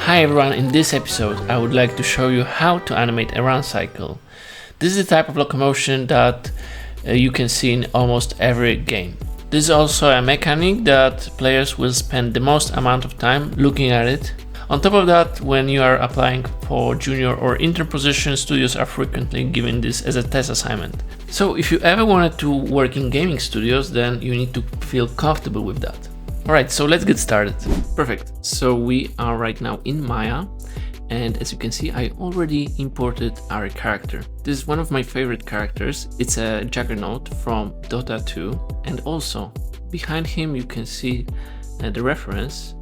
Hi everyone, in this episode I would like to show you how to animate a run cycle. This is the type of locomotion that you can see in almost every game. This is also a mechanic that players will spend the most amount of time looking at it. On top of that, when you are applying for junior or intern positions, studios are frequently giving this as a test assignment. So if you ever wanted to work in gaming studios, then you need to feel comfortable with that. Alright, so let's get started. Perfect. So we are right now in Maya, and as you can see, I already imported our character. This is one of my favorite characters. It's a Juggernaut from Dota 2, and also behind him you can see the reference.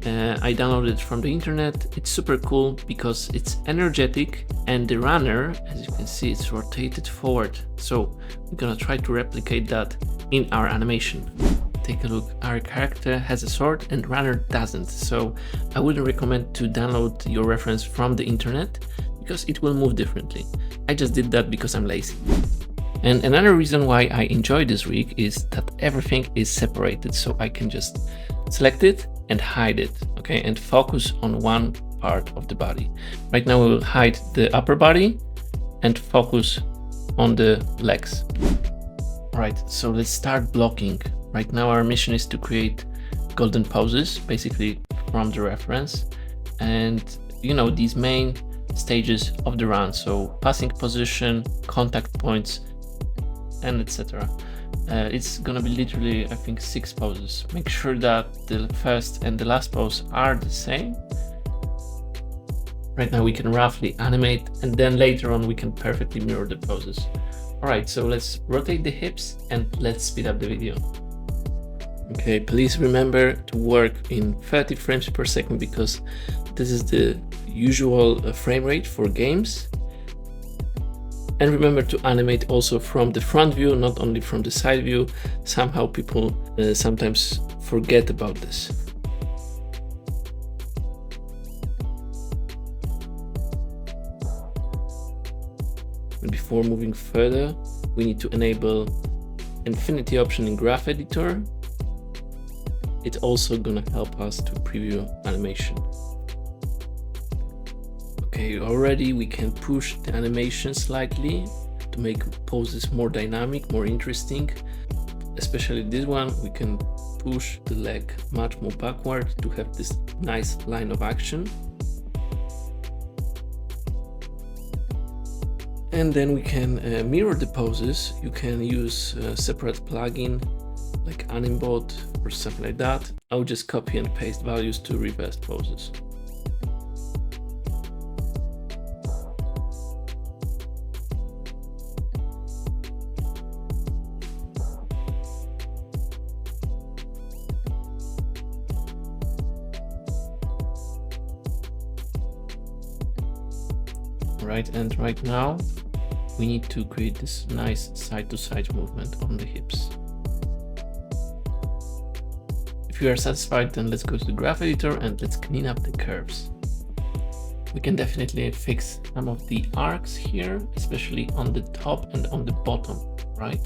I downloaded it from the internet. It's super cool because it's energetic, and the runner, as you can see, it's rotated forward. So we're gonna try to replicate that in our animation. Take a look, our character has a sword and runner doesn't, so I wouldn't recommend to download your reference from the internet because it will move differently. I just did that because I'm lazy. And another reason why I enjoy this rig is that everything is separated, so I can just select it and hide it, okay, and focus on one part of the body. Right now we will hide the upper body and focus on the legs. Right, so let's start blocking. Right now our mission is to create golden poses, basically from the reference, and you know, these main stages of the run, so passing position, contact points, and etc. It's gonna be literally, I think, 6 poses. Make sure that the first and the last pose are the same. Right now we can roughly animate, and then later on we can perfectly mirror the poses. Alright, so let's rotate the hips and let's speed up the video. Okay, please remember to work in 30 frames per second because this is the usual frame rate for games. And remember to animate also from the front view, not only from the side view. Somehow people sometimes forget about this. And before moving further, we need to enable infinity option in Graph Editor. It's also gonna help us to preview animation. Okay, already we can push the animation slightly to make poses more dynamic, more interesting. Especially this one, we can push the leg much more backward to have this nice line of action. And then we can mirror the poses. You can use a separate plugin like Animbot or something like that. I'll just copy and paste values to reverse poses. Right, and right now we need to create this nice side-to-side movement on the hips. If you are satisfied, then let's go to the Graph Editor and let's clean up the curves. We can definitely fix some of the arcs here, especially on the top and on the bottom, right?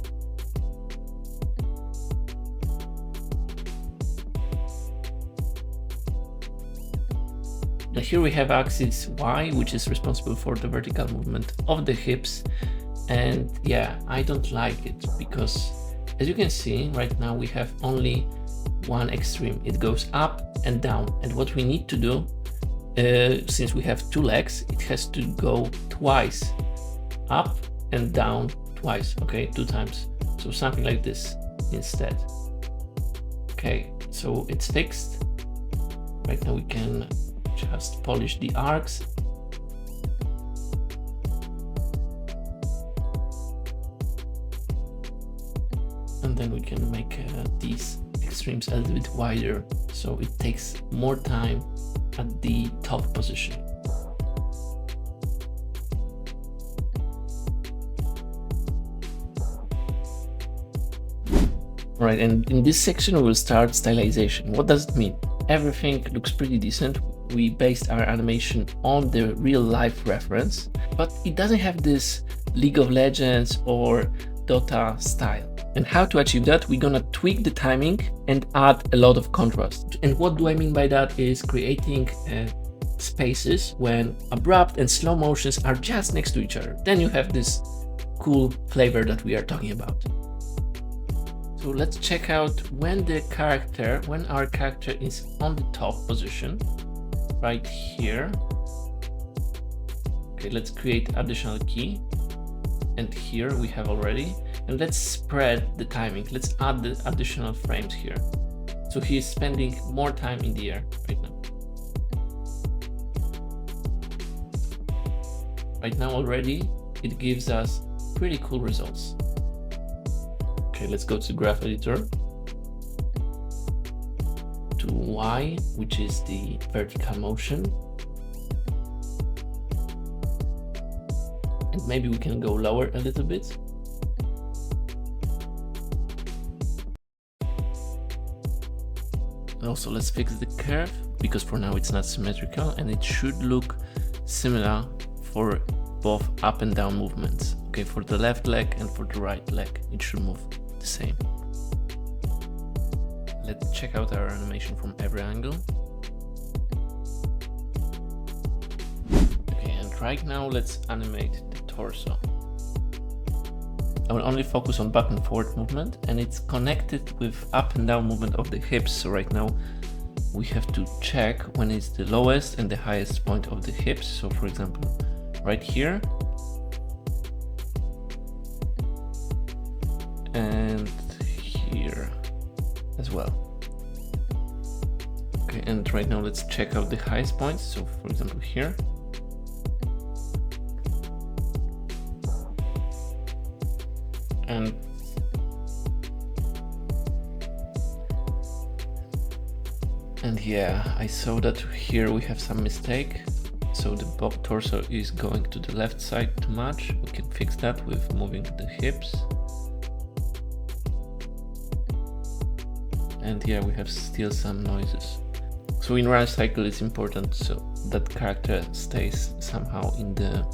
Now here we have axis Y, which is responsible for the vertical movement of the hips. And yeah, I don't like it because as you can see, right now we have only one extreme. It goes up and down. And what we need to do, since we have 2 legs, it has to go twice, up and down twice, okay, 2 times. So something like this instead. Okay, so it's fixed. Right now we can just polish the arcs. And then we can make these extremes a little bit wider, so it takes more time at the top position. Right, and in this section we will start stylization. What does it mean? Everything looks pretty decent. We based our animation on the real life reference, but it doesn't have this League of Legends or Dota style. And how to achieve that? We're gonna tweak the timing and add a lot of contrast. And what do I mean by that is creating a spaces when abrupt and slow motions are just next to each other. Then you have this cool flavor that we are talking about. So let's check out when our character is on the top position, right here. Okay, let's create additional key. And here we have already, and let's spread the timing. Let's add the additional frames here. So he is spending more time in the air right now. Right now already, it gives us pretty cool results. Okay, let's go to graph editor, to Y, which is the vertical motion. And maybe we can go lower a little bit. Also, let's fix the curve, because for now it's not symmetrical, and it should look similar for both up and down movements. Okay, for the left leg and for the right leg, it should move the same. Let's check out our animation from every angle. Okay, and right now let's animate the torso. I will only focus on back and forward movement, and it's connected with up and down movement of the hips. So right now we have to check when it's the lowest and the highest point of the hips. So for example, right here, and here as well. Okay, and right now let's check out the highest points. So for example here. And yeah, I saw that here we have some mistake. So the torso is going to the left side too much. We can fix that with moving the hips. And yeah, we have still some noises. So in round cycle it's important so that character stays somehow in the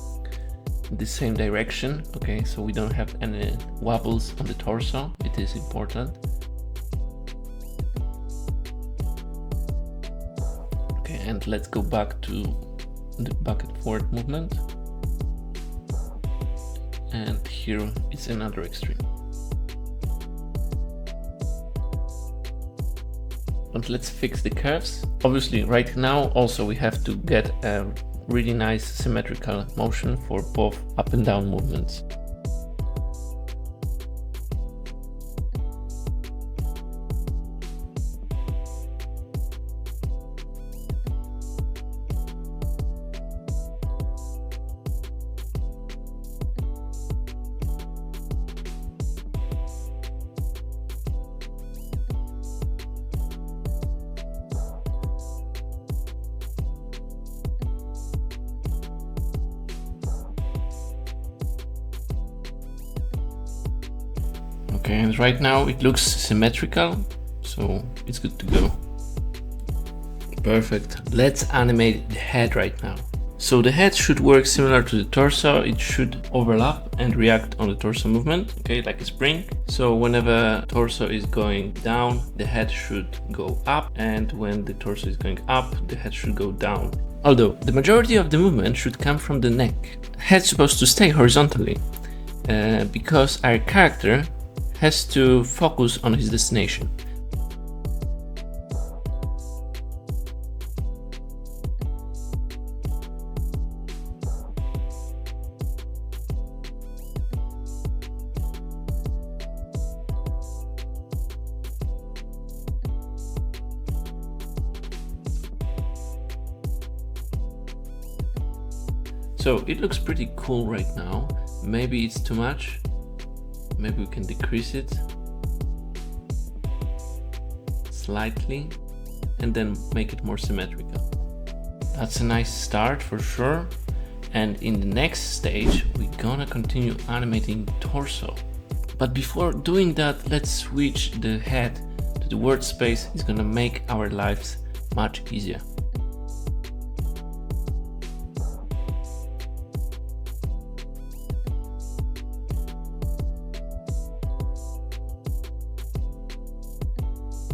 same direction. Okay, so we don't have any wobbles on the torso. It is important. Okay, and let's go back to the back and forward movement. And here it's another extreme. And let's fix the curves. Obviously right now also we have to get a really nice symmetrical motion for both up and down movements. Okay, and right now it looks symmetrical, so it's good to go. Perfect. Let's animate the head right now. So the head should work similar to the torso. It should overlap and react on the torso movement, okay, like a spring. So whenever torso is going down, the head should go up, and when the torso is going up, the head should go down. Although the majority of the movement should come from the neck. Head's supposed to stay horizontally because our character has to focus on his destination. So it looks pretty cool right now. Maybe it's too much. Maybe we can decrease it slightly and then make it more symmetrical. That's a nice start for sure. And in the next stage, we're gonna continue animating torso. But before doing that, let's switch the head to the word space. It's gonna make our lives much easier.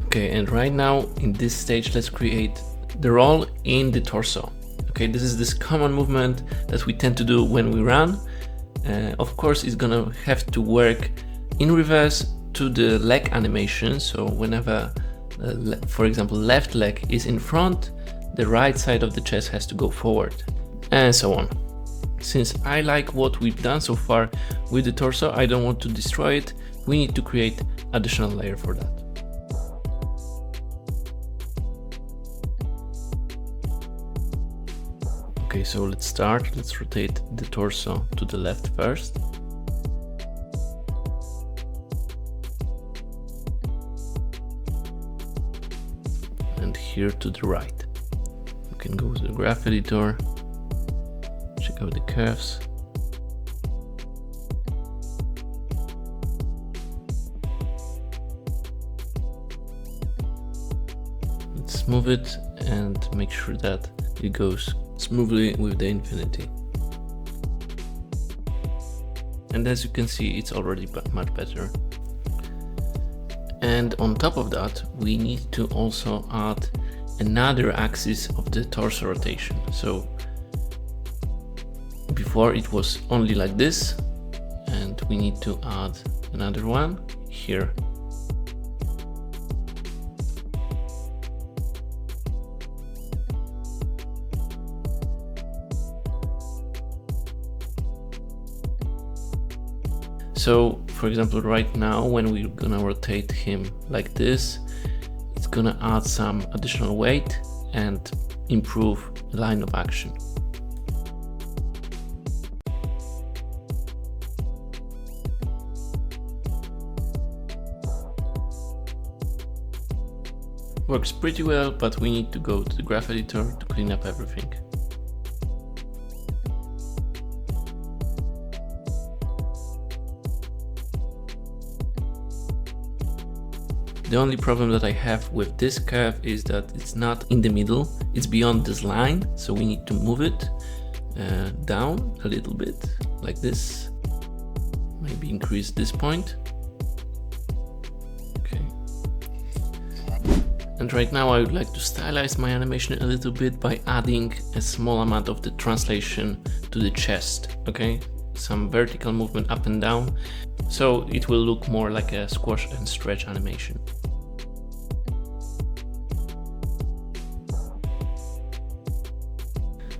Okay, and right now in this stage, let's create the role in the torso. Okay, this common movement that we tend to do when we run. Of course, it's gonna have to work in reverse to the leg animation. So whenever, for example, left leg is in front, the right side of the chest has to go forward, and so on. Since I like what we've done so far with the torso, I don't want to destroy it. We need to create additional layer for that. Okay, so let's start. Let's rotate the torso to the left first. And here to the right. We can go to the graph editor, check out the curves. Let's move it and make sure that it goes smoothly with the infinity. And as you can see, it's already much better. And on top of that, we need to also add another axis of the torso rotation. So before it was only like this, and we need to add another one here. So, for example, right now, when we're gonna rotate him like this, it's gonna add some additional weight and improve line of action. Works pretty well, but we need to go to the graph editor to clean up everything. The only problem that I have with this curve is that it's not in the middle, it's beyond this line, so we need to move it down a little bit, like this. Maybe increase this point. Okay. And right now I would like to stylize my animation a little bit by adding a small amount of the translation to the chest, okay? Some vertical movement up and down, so it will look more like a squash and stretch animation.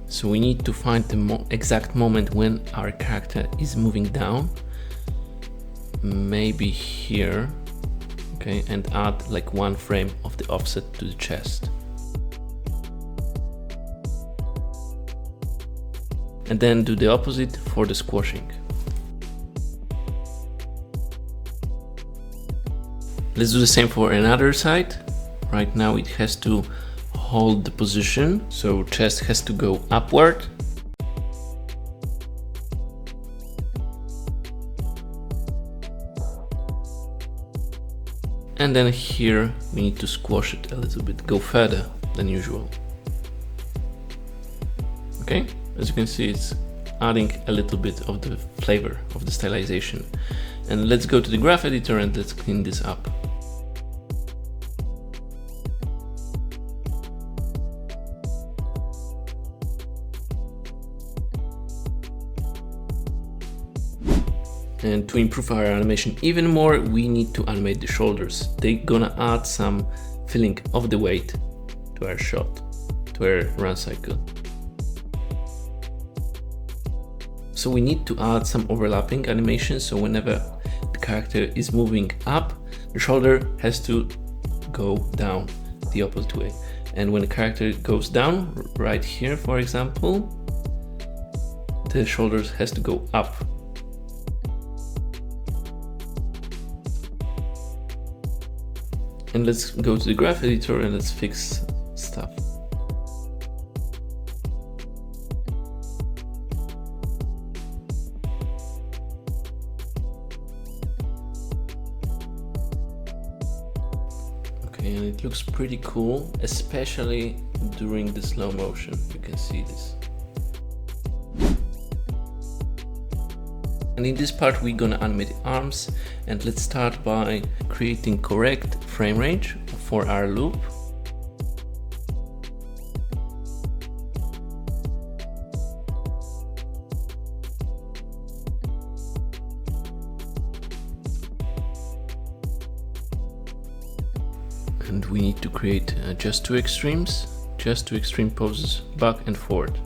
So we need to find the exact moment when our character is moving down, maybe here, okay, and add like one frame of the offset to the chest. And then do the opposite for the squashing. Let's do the same for another side. Right now it has to hold the position, so chest has to go upward. And then here we need to squash it a little bit, go further than usual. Okay, as you can see, it's adding a little bit of the flavor of the stylization. And let's go to the graph editor and let's clean this up. And to improve our animation even more, we need to animate the shoulders. They're gonna add some feeling of the weight to our shot, to our run cycle. So we need to add some overlapping animation, so whenever the character is moving up, the shoulder has to go down the opposite way. And when the character goes down, right here for example, the shoulders has to go up. And let's go to the graph editor and let's fix stuff. Okay, and it looks pretty cool, especially during the slow motion. You can see this. And in this part we're gonna animate the arms, and let's start by creating correct frame range for our loop. and we need to create just two extreme poses, back and forward.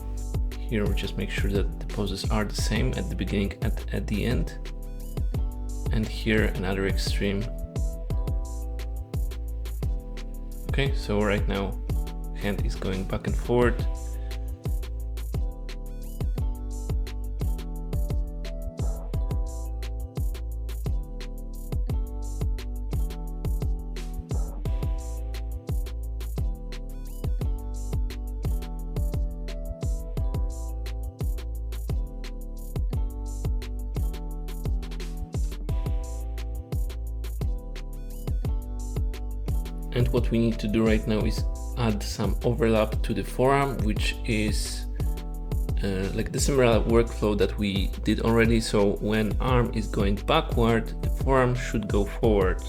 Here we just make sure that the poses are the same at the beginning and at the end. And here another extreme. Okay, so right now hand is going back and forward. And what we need to do right now is add some overlap to the forearm, which is like the similar workflow that we did already. So when arm is going backward, the forearm should go forward.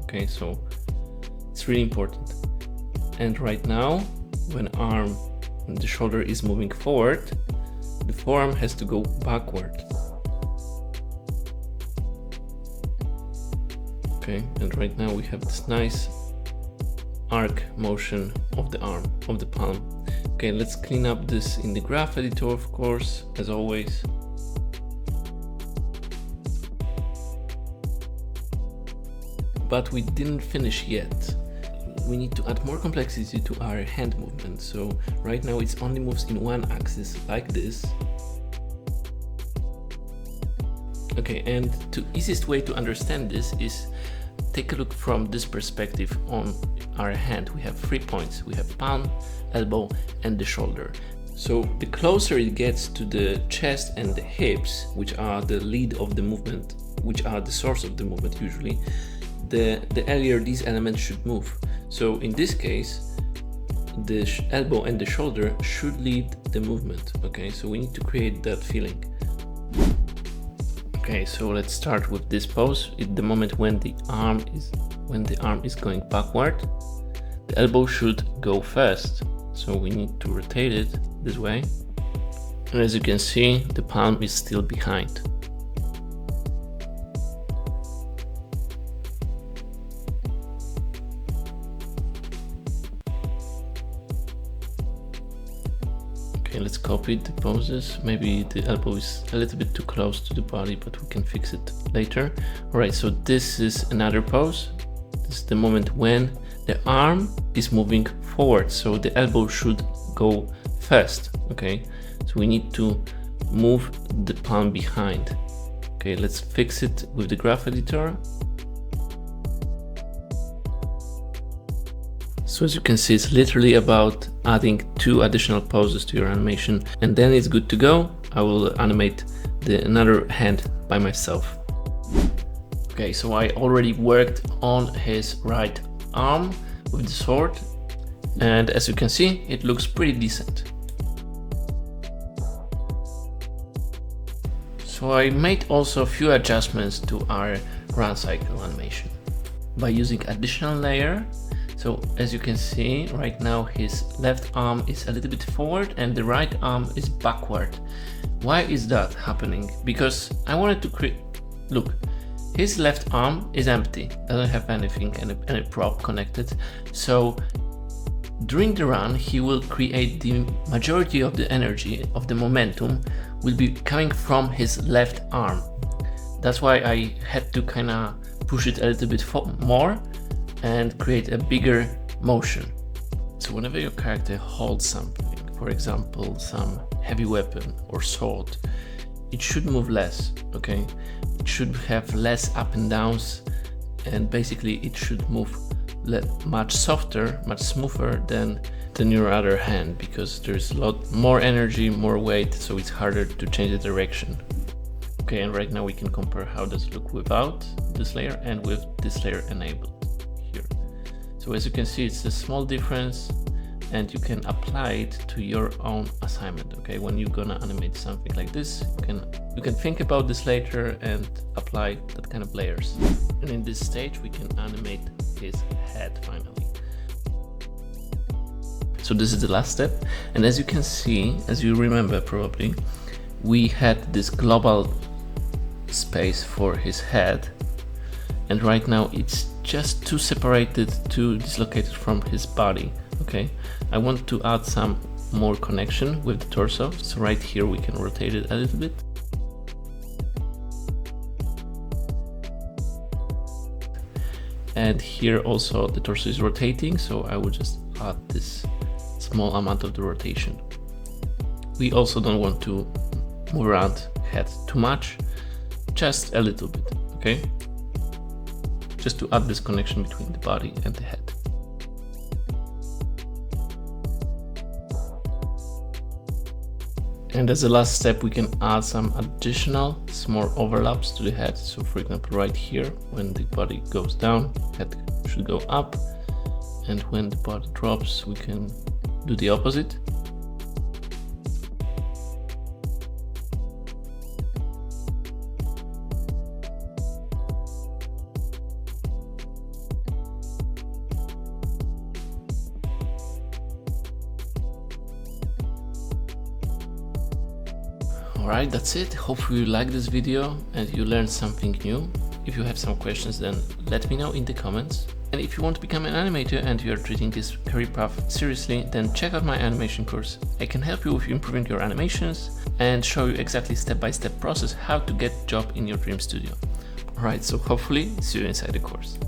Okay, so it's really important. And right now, when the shoulder is moving forward, the forearm has to go backward. Okay, and right now we have this nice arc motion of the arm, of the palm. Okay, let's clean up this in the graph editor, of course, as always. But we didn't finish yet. We need to add more complexity to our hand movement. So right now it only moves in one axis like this. Okay, and the easiest way to understand this is take a look from this perspective on our hand. We have 3 points. We have palm, elbow, and the shoulder. So the closer it gets to the chest and the hips, which are the lead of the movement, which are the source of the movement usually, the earlier these elements should move. So in this case, the elbow and the shoulder should lead the movement. Okay, so we need to create that feeling. Okay, so let's start with this pose. At the moment when the arm is going backward, the elbow should go first. So we need to rotate it this way. And as you can see, the palm is still behind. Okay, let's copy the poses. Maybe the elbow is a little bit too close to the body, but we can fix it later. All right, so this is another pose. This is the moment when the arm is moving forward, so the elbow should go first. Okay, so we need to move the palm behind. Okay, let's fix it with the graph editor. So as you can see, it's literally about adding 2 additional poses to your animation, and then it's good to go. I will animate another hand by myself. Okay, so I already worked on his right arm with the sword, and as you can see, it looks pretty decent. So I made also a few adjustments to our run cycle animation by using additional layer. So as you can see, right now his left arm is a little bit forward and the right arm is backward. Why is that happening? Because I wanted to create, look, his left arm is empty, doesn't have anything, any prop connected. So during the run, he will create the majority of the energy, of the momentum will be coming from his left arm. That's why I had to kind of push it a little bit more and create a bigger motion. So whenever your character holds something, for example, some heavy weapon or sword, it should move less, okay? It should have less up and downs, and basically it should move much softer, much smoother than your other hand, because there's a lot more energy, more weight, so it's harder to change the direction. Okay, and right now we can compare how does it look without this layer and with this layer enabled here. So as you can see, it's a small difference, and you can apply it to your own assignment. Okay, when you're gonna animate something like this, you can think about this later and apply that kind of layers. And in this stage, we can animate his head finally. So this is the last step, and as you can see, as you remember probably, we had this global space for his head. and right now it's just too separated, too dislocated from his body. Okay, I want to add some more connection with the torso, so right here we can rotate it a little bit. And here also the torso is rotating, so I will just add this small amount of the rotation. We also don't want to move around head too much, just a little bit, okay? Just to add this connection between the body and the head. And as a last step, we can add some additional small overlaps to the head. So for example, right here, when the body goes down, head should go up. And when the body drops, we can do the opposite. Alright, that's it. Hopefully you liked this video and you learned something new. If you have some questions, then let me know in the comments. And if you want to become an animator and you are treating this career path seriously, then check out my animation course. I can help you with improving your animations and show you exactly step-by-step process how to get a job in your dream studio. Alright, so hopefully see you inside the course.